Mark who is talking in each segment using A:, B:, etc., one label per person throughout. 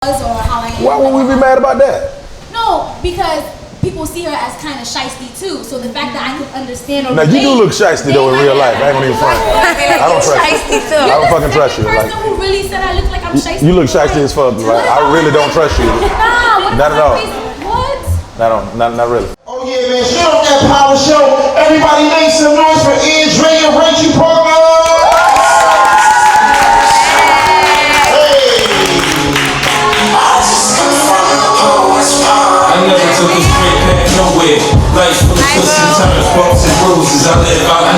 A: or how I am.
B: Why would we be mad about that?
A: No, because people see her as kind of shiesty too. So the fact that I can understand or
B: now you do look shiesty though in real life. I ain't gonna even front. I don't trust you. I don't fucking trust you.
A: You're the person who really said I look like I'm shiesty.
B: You look shiesty as fuck. Like, I really don't trust you.
A: Nah,
B: not at all.
A: What?
B: Not really.
C: Oh yeah, man, straight up that power show. Everybody make some noise for Andrea and Rachel Parker.
D: I never took a straight path nowhere. Life full of twists and turns, bumps and bruises. I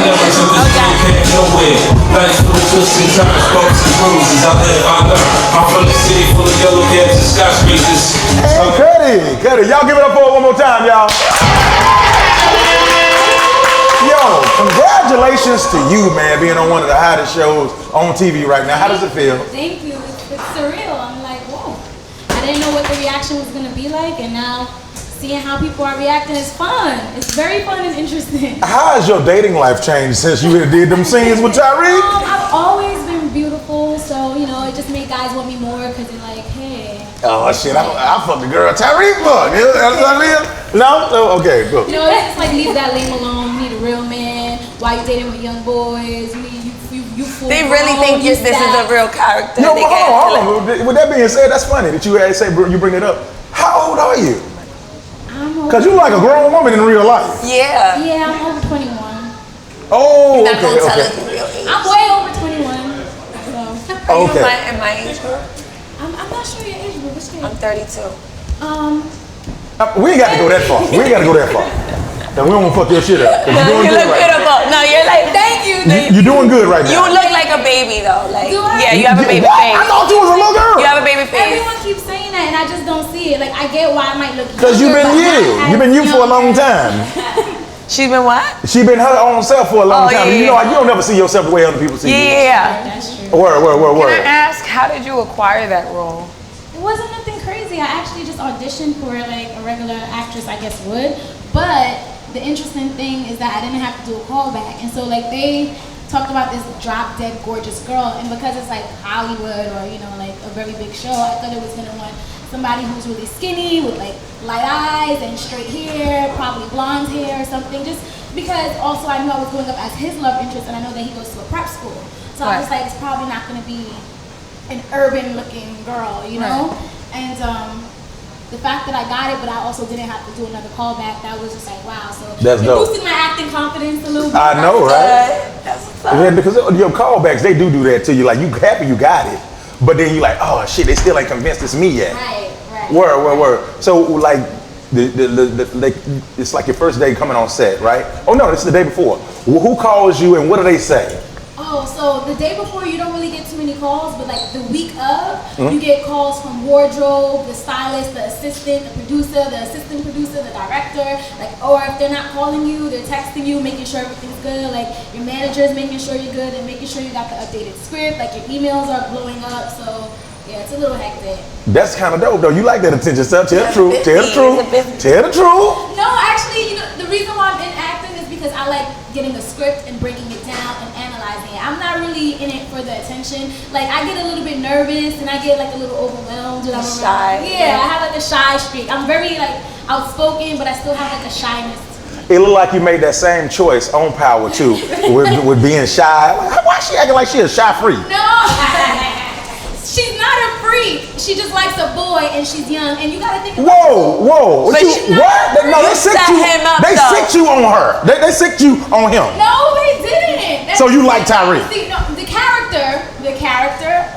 D: never took a straight path nowhere. Life full of twists and turns, bumps and bruises. I learned. I'm from the city full of yellow cabs and skyscrapers.
B: Cuddy, y'all give it up for it one more time, y'all. Yo, congratulations to you, man, being on one of the hottest shows on TV right now. How does it feel?
A: Thank you. It's surreal. I'm like, whoa. I didn't know what the reaction was going to be like, and now seeing how people are reacting is fun. It's very fun and interesting.
B: How has your dating life changed since you did them scenes with Tariq?
A: I've always been beautiful, so, you know, it just made guys want me more because they're like, hey.
B: Oh, shit, I fucked the girl Tariq fuck. You know what I mean? No? Oh, okay, cool.
A: You know, it's just like, leave that lame alone. You need a real man. Why you dating with young boys? You fool.
E: They really think this is a real character.
B: No, but hold on. With that being said, that's funny that you say you bring it up. How old are you? Because you like a grown woman in real life.
E: Yeah.
A: Yeah, I'm over 21.
B: Oh,
E: You're not
B: okay,
E: gonna tell
B: okay.
E: us the real age.
A: I'm way over 21. So.
E: Are
B: Okay.
E: you in my age group?
A: I'm not sure your age group. What's your
E: I'm
A: age?
E: 32.
B: We ain't got to go that far. We ain't got to go that far. Now, we don't want to fuck your shit up.
E: No, you look beautiful. No, you're like, thank you.
B: You're doing good right
E: You
B: now.
E: look like a baby though. Like,
A: Do I?
E: yeah, you have a baby
B: What?
E: face.
B: I thought you was a little girl.
E: You have a baby face.
A: Everyone keeps saying that, and I just don't see it. Like, I get why I might look.
B: Because you've been you. You've been you for a long time.
E: She's been what?
B: She been her own self for a long time.
E: Yeah,
B: You know, you don't never see yourself the way other people see you.
E: Yeah.
A: That's true.
B: Word.
E: Can I ask, how did you acquire that role?
A: It wasn't nothing crazy. I actually just auditioned for like a regular actress, I guess would. But the interesting thing is that I didn't have to do a callback, and so like they talked about this drop dead gorgeous girl, and because it's like Hollywood or you know like a very big show, I thought it was gonna want somebody who's really skinny with like light eyes and straight hair, probably blonde hair or something. Just because also I knew I was going up as his love interest, and I know that he goes to a prep school, so I was like, it's probably not gonna be an urban looking girl, you know? And the fact that I got it, but I also didn't have to do another callback, that was just like, wow. So
B: That's
A: it
B: dope.
A: boosted my acting confidence a little bit.
B: I know, right?
E: That's what's up.
B: Yeah, because your callbacks, they do that to you. Like, you happy you got it, but then you like, oh shit, they still ain't convinced it's me yet.
A: Right.
B: Word. So like, it's like your first day coming on set, right? Oh no, this is the day before. Who calls you and what do they say?
A: Oh, so the day before you don't really get too many calls, but like the week of, you get calls from wardrobe, the stylist, the assistant, the producer, the assistant producer, the director, like, or if they're not calling you, they're texting you, making sure everything's good, like your manager's making sure you're good and making sure you got the updated script, like your emails are blowing up, so yeah, it's a little hectic.
B: That's kind of dope though. You like that attention stuff. Tell the truth. Tell the
E: It's
B: truth.
E: a business.
B: Tell the truth.
A: No, actually, you know, the reason why I'm in acting is because I like getting a script and breaking it down and analyzing it. I'm not really in it for the attention. Like, I get a little bit nervous and I get like a little overwhelmed when I'm around.
E: Shy.
A: Yeah, I have like a shy streak. I'm very like outspoken, but I still have like a shyness.
B: It looked like you made that same choice on Power too, with being shy. Like, why is she acting like she is shy free?
A: No, she's not a freak. She just likes a boy and she's young. And you gotta think about
B: Whoa.
E: But
B: What? No, they
E: set
B: sicked you.
E: him up,
B: They
E: though.
B: sicked you on her. They sicked you on him.
A: No, they didn't.
B: So you like Tariq?
A: See, no, the character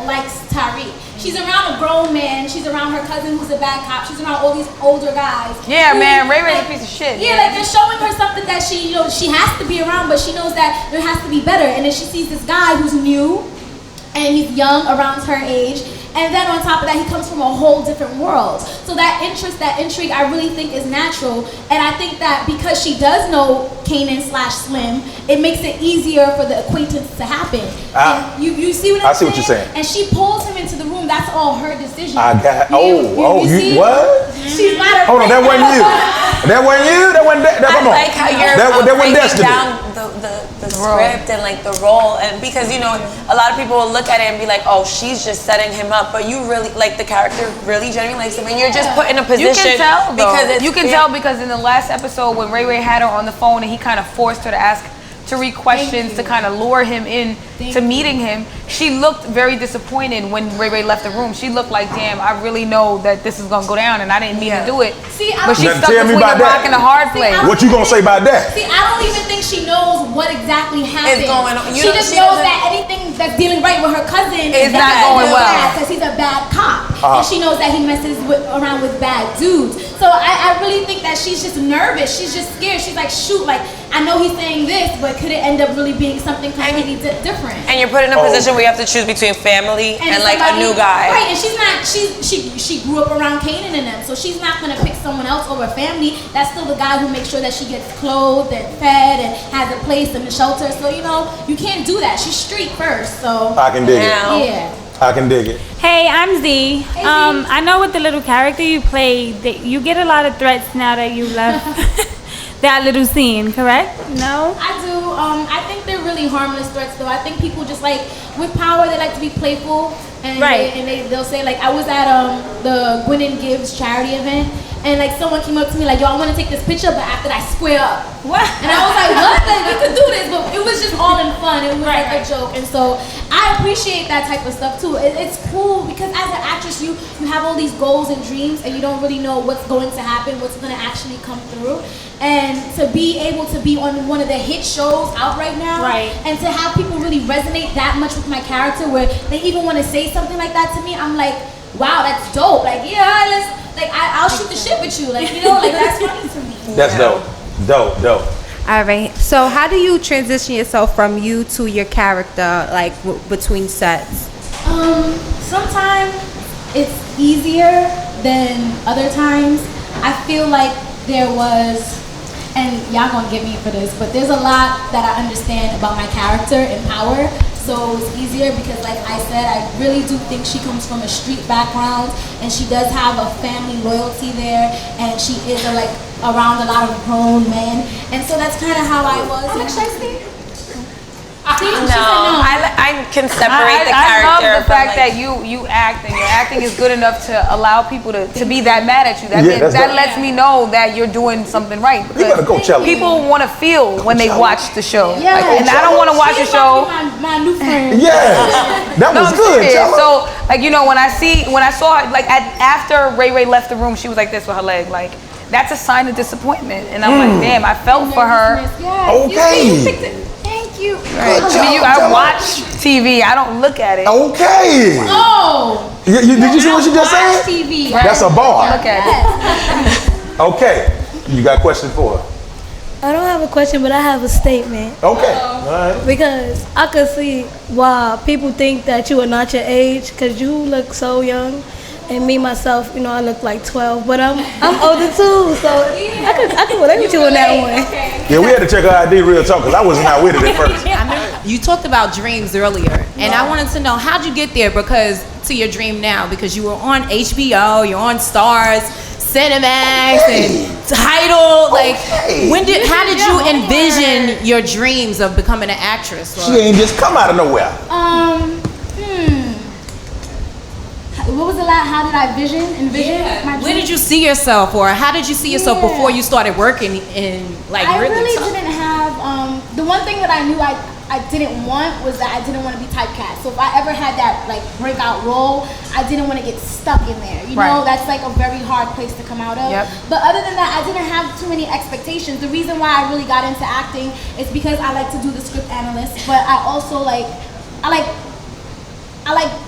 A: likes Tariq. She's around a grown man. She's around her cousin who's a bad cop. She's around all these older guys.
E: Yeah,
A: who,
E: man, Ray Ray's
A: like,
E: a piece of shit.
A: Yeah, like they're showing her something that she, you know, she has to be around, but she knows that there has to be better. And then she sees this guy who's new, and he's young, around her age. And then on top of that, he comes from a whole different world. So that interest, that intrigue, I really think is natural. And I think that because she does know Kanan/Slim, it makes it easier for the acquaintance to happen. And you see what I'm saying?
B: I see what you're saying.
A: And she pulls him into the room. That's all her decision.
B: I got.
A: You see?
B: What?
A: She's not a
B: Hold on, that wasn't you. That wasn't you. That wasn't.
E: I
B: Come on.
E: like how you're
B: that wasn't
E: breaking
B: Destiny.
E: down the the script and like the role, and because you know a lot of people will look at it and be like, oh, she's just setting him up, but you really like the character really genuinely likes him, and you're just put in a position.
F: You can tell
E: because
F: you can tell because in the last episode when Ray Ray had her on the phone and he kind of forced her to ask Tariq questions to kind of lure him in to meeting him, she looked very disappointed when Ray Ray left the room. She looked like, damn, I really know that this is gonna go down and I didn't mean to do it.
A: See,
F: but she's stuck between a rock and a hard place.
B: What you gonna say about that?
A: See, I don't even think she knows what exactly happened.
E: Is going on.
A: She just knows that anything that's dealing right with her cousin
F: is not going well
A: because he's a bad cop, and she knows that he messes around with bad dudes. So I really think that she's just nervous. She's just scared. She's like, shoot, like I know he's saying this, but could it end up really being something completely different?
E: And you're put in a position where you have to choose between family and like a new guy.
A: Right, and she's not. She grew up around Kanan and them, so she's not gonna pick someone else over family. That's still the guy who makes sure that she gets clothed and fed and has a place in the shelter. So you know you can't do that. She's street first. So
B: I can dig it.
A: Yeah.
B: I can dig it.
G: Hey, I'm Z. I know with the little character you play, that you get a lot of threats now that you left that little scene, correct? No?
A: I do. I think they're really harmless threats, though. I think people just like, with power, they like to be playful. And they'll say, like, I was at the Gwyn and Gibbs charity event, and like someone came up to me like, yo, I want to take this picture, but after that, square up.
G: What?
A: And I was like, what? Like, we could do this, but it was just all in fun. It was like a joke, and so I appreciate that type of stuff too. It's cool because as an actress, you have all these goals and dreams, and you don't really know what's going to happen, what's going to actually come through. And to be able to be on one of the hit shows out right now, and to have people really resonate that much with my character, where they even want to say something like that to me, I'm like, wow, that's dope. Like, yeah, I'll shoot the shit with you. Like, you know, like that's funny to me.
B: That's dope. Dope.
H: All right. So how do you transition yourself from you to your character, like between sets?
A: Sometimes it's easier than other times. I feel like there was, and y'all gonna get me for this, but there's a lot that I understand about my character in Power. So it's easier because, like I said, I really do think she comes from a street background, and she does have a family loyalty there, and she is around a lot of grown men, and so that's kind of how I was. Should I stay?
E: I can separate the character.
F: I love the fact that you act, and your acting is good enough to allow people to be that mad at you. That lets me know that you're doing something right.
B: You better go tell
F: people want to feel when they watch the show.
A: Yeah.
F: And I don't want to watch the show.
A: My new friend.
B: Yeah, that was good.
F: So, like, you know, when I saw her, like after Ray Ray left the room, she was like this with her leg, like. That's a sign of disappointment, and I'm like, damn, I felt for her.
A: Yes.
B: Okay.
A: You picked it. Thank you.
F: Right. I watch TV. I don't look at it.
B: Okay.
A: Oh.
B: Did you see what she just said?
A: TV.
B: That's a bar.
F: Look at it.
B: Okay. You got a question for her?
I: I don't have a question, but I have a statement.
B: Okay. All right.
I: Because I could see why people think that you are not your age, because you look so young. And me, myself, you know, I look like 12, but I'm older too, so I can relate with you on that one.
A: Okay.
B: Yeah, we had to check her ID real talk, because I was not with it at first.
J: You talked about dreams earlier, and I wanted to know, how'd you get there? Because to your dream now, because you were on HBO, you're on Stars, Cinemax, and Tidal. Like, how did you envision your dreams of becoming an actress?
B: She ain't just come out of nowhere.
A: What was the last? How did I envision my dream?
J: Where did you see yourself, or how did you see yourself before you started working in
A: I really didn't have the one thing that I knew I didn't want was that I didn't want to be typecast. So if I ever had that like breakout role, I didn't want to get stuck in there. You know, that's like a very hard place to come out of. But other than that, I didn't have too many expectations. The reason why I really got into acting is because I like to do the script analyst, but I also like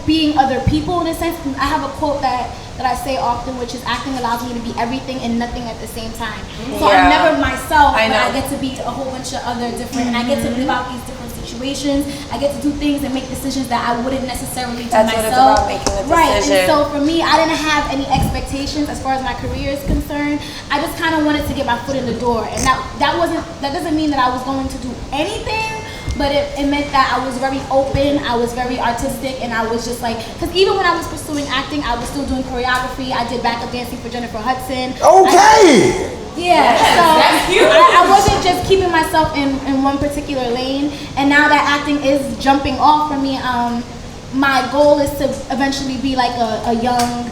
A: being other people in a sense. I have a quote that I say often, which is acting allows me to be everything and nothing at the same time. So I'm never myself, but I get to be a whole bunch of other different, and I get to live out these different situations. I get to do things and make decisions that I wouldn't necessarily do myself.
E: That's what it's about, making a decision.
A: Right, and so for me, I didn't have any expectations as far as my career is concerned. I just kind of wanted to get my foot in the door, and that doesn't mean that I was going to do anything. but it meant that I was very open, I was very artistic, and I was just like, because even when I was pursuing acting, I was still doing choreography. I did backup dancing for Jennifer Hudson.
B: Okay.
A: I wasn't just keeping myself in one particular lane, and now that acting is jumping off for me, my goal is to eventually be like a young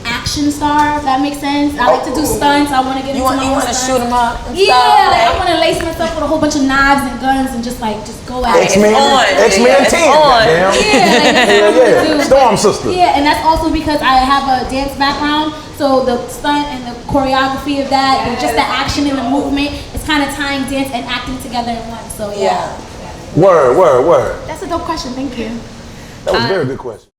A: action star, if that makes sense. I like to do stunts. I want to get into my own stunts.
E: You want to shoot them up and
A: Yeah,
E: stuff,
A: like I want to lace myself with a whole bunch of knives and guns and just go at it.
B: X-Men 10. Yeah. Storm Sister.
A: Yeah, and that's also because I have a dance background, so the stunt and the choreography of that, and just the action and the movement, it's kind of tying dance and acting together in one. So yeah.
B: Word.
A: That's a dope question. Thank you.
B: That was a very good question.